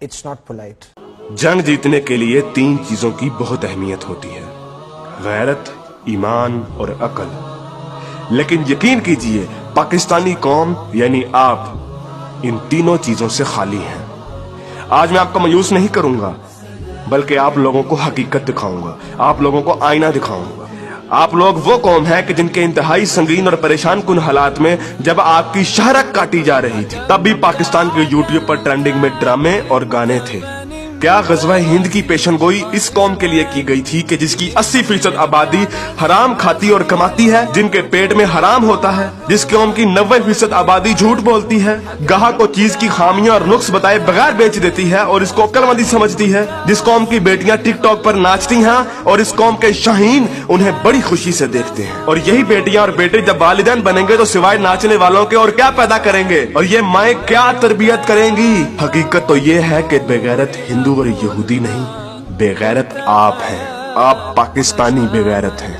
It's not polite. जंग जीतने के लिए 3 चीजों की बहुत अहमियत होती है, गैरत, ईमान और अकल। लेकिन यकीन कीजिए पाकिस्तानी कौम यानी आप इन तीनों चीजों से खाली हैं। आज मैं आपको मायूस नहीं करूंगा, बल्कि आप लोगों को हकीकत दिखाऊंगा, आप लोगों को आईना दिखाऊंगा। आप लोग वो कौम है कि जिनके इंतहाई संगीन और परेशान कुन हालात में जब आपकी शहरत काटी जा रही थी, तब भी पाकिस्तान के यूट्यूब पर ट्रेंडिंग में ड्रामे और गाने थे। क्या गज़वा हिंद की पेशनगोई इस कौम के लिए की गई थी कि जिसकी 80% आबादी हराम खाती और कमाती है, जिनके पेट में हराम होता है, जिस कौम की 90% आबादी झूठ बोलती है, गाहक को चीज की खामियां और नुक्स बताए बगैर बेच देती है और इसको अक्लमंदी समझती है, जिस कौम की बेटियां टिकटॉक पर नाचती हैं और इस कौम के शाहीन उन्हें बड़ी खुशी से देखते हैं। और यही बेटियां और बेटे जब वालिदैन बनेंगे तो सिवाय नाचने वालों के और क्या पैदा करेंगे, और ये माएँ क्या तरबियत करेंगी। हकीकत तो ये है कि बेगैरत हिंदू और यहूदी नहीं, बेगैरत आप हैं। आप पाकिस्तानी बेगैरत हैं।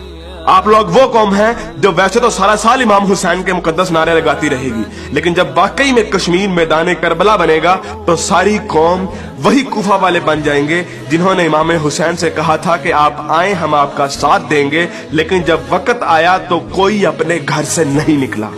आप लोग वो कौम हैं जो वैसे तो सारा साल इमाम हुसैन के मुकद्दस नारे लगाती रहेगी, लेकिन जब वाकई में कश्मीर मैदान करबला बनेगा तो सारी कौम वही कूफा वाले बन जाएंगे जिन्होंने इमाम हुसैन से कहा था कि आप आए हम आपका साथ देंगे, लेकिन जब वक्त आया तो कोई अपने घर से नहीं निकला।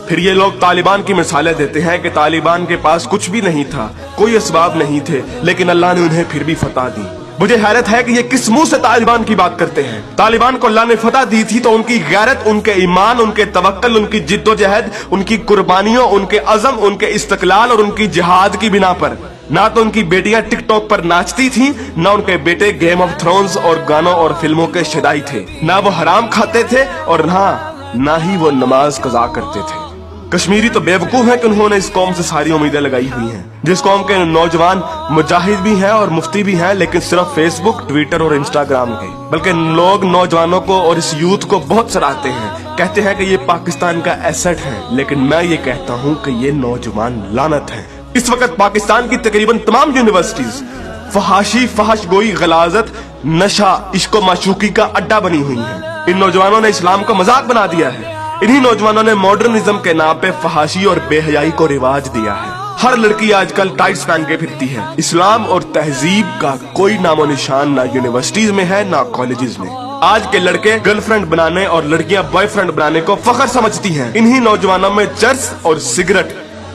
फिर ये लोग तालिबान की मिसालें देते हैं कि तालिबान के पास कुछ भी नहीं था, कोई असबाब नहीं थे, लेकिन अल्लाह ने उन्हें फिर भी फतह दी। मुझे हैरत है कि ये किस मुंह से तालिबान की बात करते हैं। तालिबान को अल्लाह ने फतह दी थी तो उनकी गैरत, उनके ईमान, उनके तवक्कल, उनकी जिद्दोजहद, उनकी कुर्बानियों, उनके अज़म, उनके इस्तक़लाल और उनकी जिहाद की बिना पर। ना तो उनकी बेटियां टिकटॉक पर नाचती थीं, ना उनके बेटे गेम ऑफ थ्रोन्स और गानों और फिल्मों के शदाई थे, ना वो हराम खाते थे और ना ही वो नमाज कज़ा करते थे। कश्मीरी तो बेवकूफ है कि उन्होंने इस कौम से सारी उम्मीदें लगाई हुई हैं, जिस कौम के नौजवान मुजाहिद भी हैं और मुफ्ती भी हैं, लेकिन सिर्फ फेसबुक, ट्विटर और इंस्टाग्राम के। बल्कि लोग नौजवानों को और इस यूथ को बहुत सराहते हैं, कहते हैं कि ये पाकिस्तान का एसेट है, लेकिन मैं ये कहता हूँ कि ये नौजवान लानत है। इस वक्त पाकिस्तान की तकरीबन तमाम यूनिवर्सिटीज फहाशी, फहशगोई, गलाजत, नशा, इश्को माशूकी का अड्डा बनी हुई है। इन नौजवानों ने इस्लाम का मजाक बना दिया है। इन्हीं नौजवानों ने मॉडर्निज्म के नाम पे फहाशी और बेहयाई को रिवाज दिया है। हर लड़की आजकल टाइट्स पहन के फिरती है। इस्लाम और तहजीब का कोई नामो निशान ना यूनिवर्सिटीज में है ना कॉलेजेस में। आज के लड़के गर्लफ्रेंड बनाने और लड़कियां बॉयफ्रेंड बनाने को फख्र समझती हैं। इन्हीं नौजवानों में चर्च और सिगरेट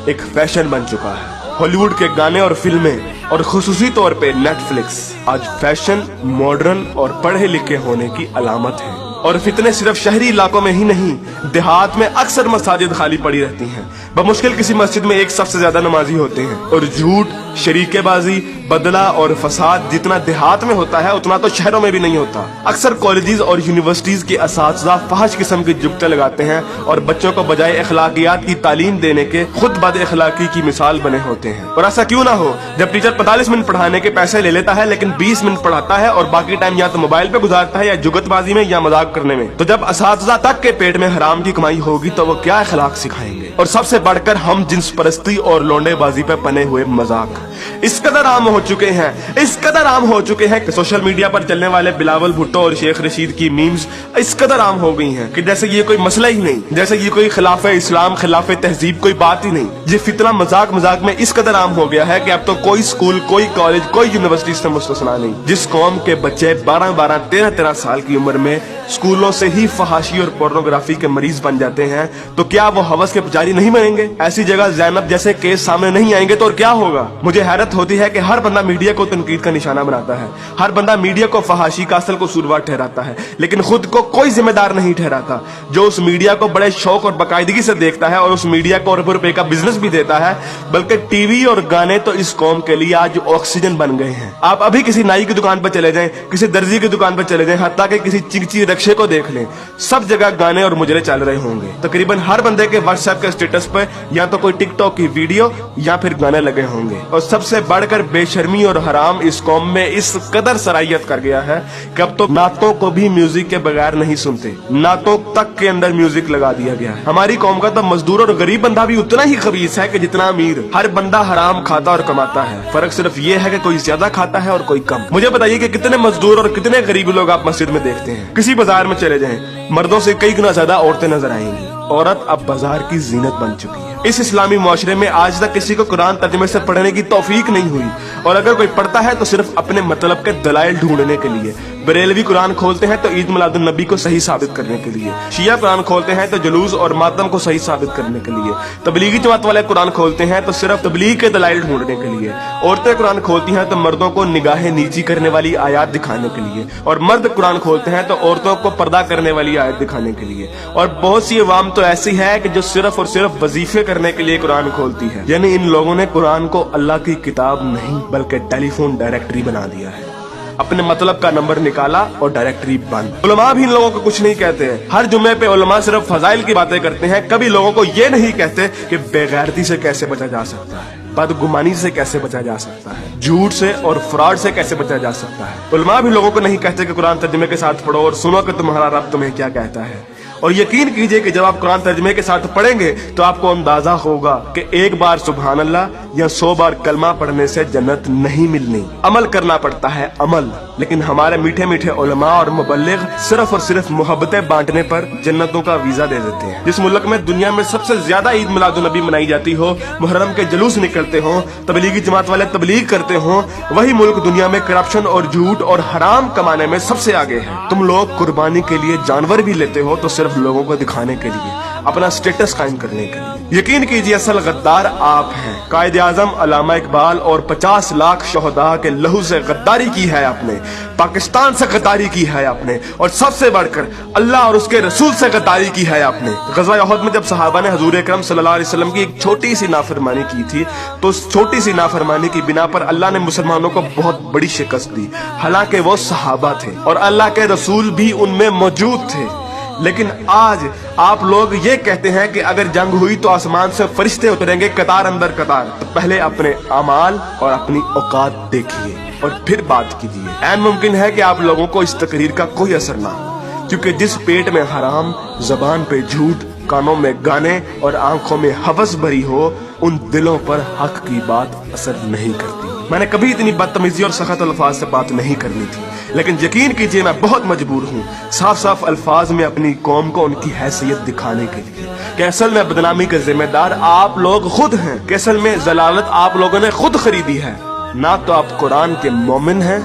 एक फैशन बन चुका है। हॉलीवुड के गाने और फिल्में और खुसूसी तौर पे नेटफ्लिक्स आज फैशन, मॉडर्न और पढ़े लिखे होने की अलामत है। और फितने सिर्फ शहरी इलाकों में ही नहीं, देहात में अक्सर मसाजिद खाली पड़ी रहती हैं। बमुश्किल किसी मस्जिद में एक सफ से ज्यादा नमाजी होते हैं। और झूठ, शरीकेबाजी, बदला और फसाद जितना देहात में होता है उतना तो शहरों में भी नहीं होता। अक्सर कॉलेजेस और यूनिवर्सिटीज के असातिज़ा फहश किस्म की जुगते लगाते हैं और बच्चों को बजाय अखलाकियात की तालीम देने के खुद बद अखलाकी की मिसाल बने होते हैं। और ऐसा क्यों ना हो, जब टीचर 45 मिनट पढ़ाने के पैसे ले लेता है लेकिन 20 मिनट पढ़ाता है और बाकी टाइम या तो मोबाइल पे गुजारता है या जुगतबाजी में या मजाक करने में, तो जब असातिज़ा तक के पेट में हराम की कमाई होगी तो वो क्या अखलाक सिखाएंगे। और सबसे बढ़कर हम जिन्स परस्ती और लोंडेबाजी पे बने हुए मजाक इस कदर आम हो चुके हैं, इस कदर आम हो चुके हैं कि सोशल मीडिया पर चलने वाले बिलावल भुट्टो और शेख रशीद की मीम्स इस कदर आम हो गई हैं कि जैसे ये कोई मसला ही नहीं, जैसे ये कोई खिलाफ इस्लाम, खिलाफ तहजीब कोई बात ही नहीं। ये फितना मजाक मजाक में इस कदर आम हो गया है कि अब तो कोई स्कूल, कोई कॉलेज, कोई यूनिवर्सिटी से मुस्तस्ना नहीं। जिस कौम के बच्चे 12-12, 13-13 साल की उम्र में स्कूलों से ही फहाशी और पोर्नोग्राफी के मरीज बन जाते हैं, तो क्या वो हवस के पुजारी नहीं बनेंगे? ऐसी जगह ज़ैनब जैसे केस सामने नहीं आएंगे तो और क्या होगा? मुझे हैरत होती है कि हर बंदा मीडिया को तनकीद का निशाना बनाता है, हर बंदा मीडिया को फहाशी का असल कसूरवार ठहराता है, लेकिन खुद को कोई जिम्मेदार नहीं ठहराता, जो उस मीडिया को बड़े शौक और बाकायदगी से देखता है और उस मीडिया को अरबों रुपए का बिजनेस भी देता है। बल्कि टीवी और गाने तो इस कौम के लिए आज ऑक्सीजन बन गए हैं। आप अभी किसी नाई की दुकान पर चले जाएं, किसी दर्जी की दुकान पर चले जाएं, हत्ता कि किसी चिंची रक्शे को देख लें, सब जगह गाने और मुजरे चल रहे होंगे। तकरीबन हर बंदे के व्हाट्सएप के स्टेटस पर या तो कोई टिकटॉक की वीडियो या फिर गाने लगे होंगे। और सबसे बढ़कर बेशर्मी और हराम इस कौम में इस कदर सराहियत कर गया है कि अब तो नातों को भी म्यूजिक के बगैर नहीं सुनते, नातों तक के अंदर म्यूजिक लगा दिया गया है। हमारी कौम का तो मजदूर और गरीब बंदा भी उतना ही खबीस है कि जितना अमीर। हर बंदा हराम खाता और कमाता है, फर्क सिर्फ ये है कि कोई ज्यादा खाता है और कोई कम। मुझे बताइए कि कितने मजदूर और कितने गरीब लोग आप मस्जिद में देखते हैं? किसी बाजार में चले जाएं, मर्दों से कई गुना ज्यादा औरतें नजर आएंगी। औरत अब बाजार की जीनत बन चुकी है। इस इस्लामी मुआशरे में आज तक किसी को कुरान तर्जुमे से पढ़ने की तौफीक नहीं हुई और अगर कोई पढ़ता है तो सिर्फ अपने मतलब के दलाइल ढूंढने के लिए। बरेलवी कुरान खोलते हैं तो ईद मिलादुन नबी को सही साबित करने के लिए। शिया कुरान खोलते हैं तो जुलूस और मातम को सही साबित करने के लिए। तबलीगी जमात वाले कुरान खोलते हैं तो सिर्फ तबलीग के दलाइल ढूंढने के लिए। औरतें कुरान खोलती हैं तो मर्दों को निगाहें नीची करने वाली आयत दिखाने के लिए, और मर्द कुरान खोलते हैं तो औरतों को पर्दा करने वाली आयत दिखाने के लिए। और बहुत सी अवाम तो ऐसी है कि जो सिर्फ और सिर्फ वजीफे करने के लिए कुरान खोलती है। यानी इन लोगों ने कुरान को अल्लाह की किताब नहीं बल्कि टेलीफोन डायरेक्टरी बना दिया है। अपने मतलब का नंबर निकाला और डायरेक्टरी बंद। उलमा भी इन लोगों को कुछ नहीं कहते हैं। हर जुम्मे पे उलमा सिर्फ फजाइल की बातें करते हैं, कभी लोगों को ये नहीं कहते कि बेगैरती से कैसे बचा जा सकता है, बदगुमानी से कैसे बचा जा सकता है, झूठ से और फ्रॉड से कैसे बचा जा सकता है। उलमा भी लोगों को नहीं कहते कि कुरान तर्जुमे के साथ पढ़ो और सुनो कि तुम्हारा रब तुम्हें क्या कहता है। और यकीन कीजिए कि जब आप कुरान तर्जुमे के साथ पढ़ेंगे तो आपको अंदाजा होगा कि एक बार सुभान अल्लाह या 100 बार कलमा पढ़ने से जन्नत नहीं मिलनी। अमल करना पड़ता है, अमल। लेकिन हमारे मीठे मीठे उलमा और मुबल्लिग सिर्फ और सिर्फ मोहब्बतें बांटने पर जन्नतों का वीजा दे देते हैं। जिस मुल्क में दुनिया में सबसे ज्यादा ईद मिलादुन नबी मनाई जाती हो, मुहर्रम के जुलूस निकलते हो, तबलीगी जमात वाले तबलीग करते हो, वही मुल्क दुनिया में करप्शन और झूठ और हराम कमाने में सबसे आगे है। तुम लोग कुर्बानी के लिए जानवर भी लेते हो तो सिर्फ लोगों को दिखाने के लिए, अपना स्टेटस कायम करने के लिए। यकीन कीजिए असल गद्दार आप हैं। कायदे आजम अल्लामा इकबाल और 50 लाख शोहदा के लहू से गद्दारी की है आपने, पाकिस्तान से गद्दारी की है आपने, और सबसे बढ़कर अल्लाह और उसके रसूल से गद्दारी की है आपने। गज़वा उहद में जब सहाबा ने हुजूर अकरम सल्लल्लाहु अलैहि वसल्लम की एक छोटी सी नाफरमानी की थी, तो उस छोटी सी नाफरमानी की बिना पर अल्लाह ने मुसलमानों को बहुत बड़ी शिकस्त दी। हालांकि वो सहाबा थे और अल्लाह के रसूल भी उनमें मौजूद थे। लेकिन आज आप लोग ये कहते हैं कि अगर जंग हुई तो आसमान से फरिश्ते उतरेंगे कतार अंदर कतार। तो पहले अपने अमाल और अपनी औकात देखिए और फिर बात कीजिए। ऐन मुमकिन है कि आप लोगों को इस तकरीर का कोई असर ना हो, क्योंकि जिस पेट में हराम, जबान पे झूठ, कानों में गाने और आंखों में हवस भरी हो, उन दिलों पर हक की बात असर नहीं करती। मैंने कभी इतनी बदतमीजी और सख्त अल्फाज से बात नहीं करनी थी, लेकिन यकीन कीजिए मैं बहुत मजबूर हूँ साफ साफ अल्फाज में अपनी कौम को उनकी हैसियत दिखाने के लिए कि असल में बदनामी के जिम्मेदार आप लोग खुद हैं, कि असल में जलालत आप लोगों ने खुद खरीदी है। ना तो आप कुरान के मोमिन हैं,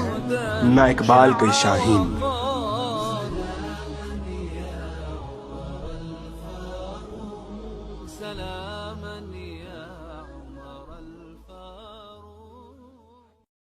ना इकबाल के शाहीन।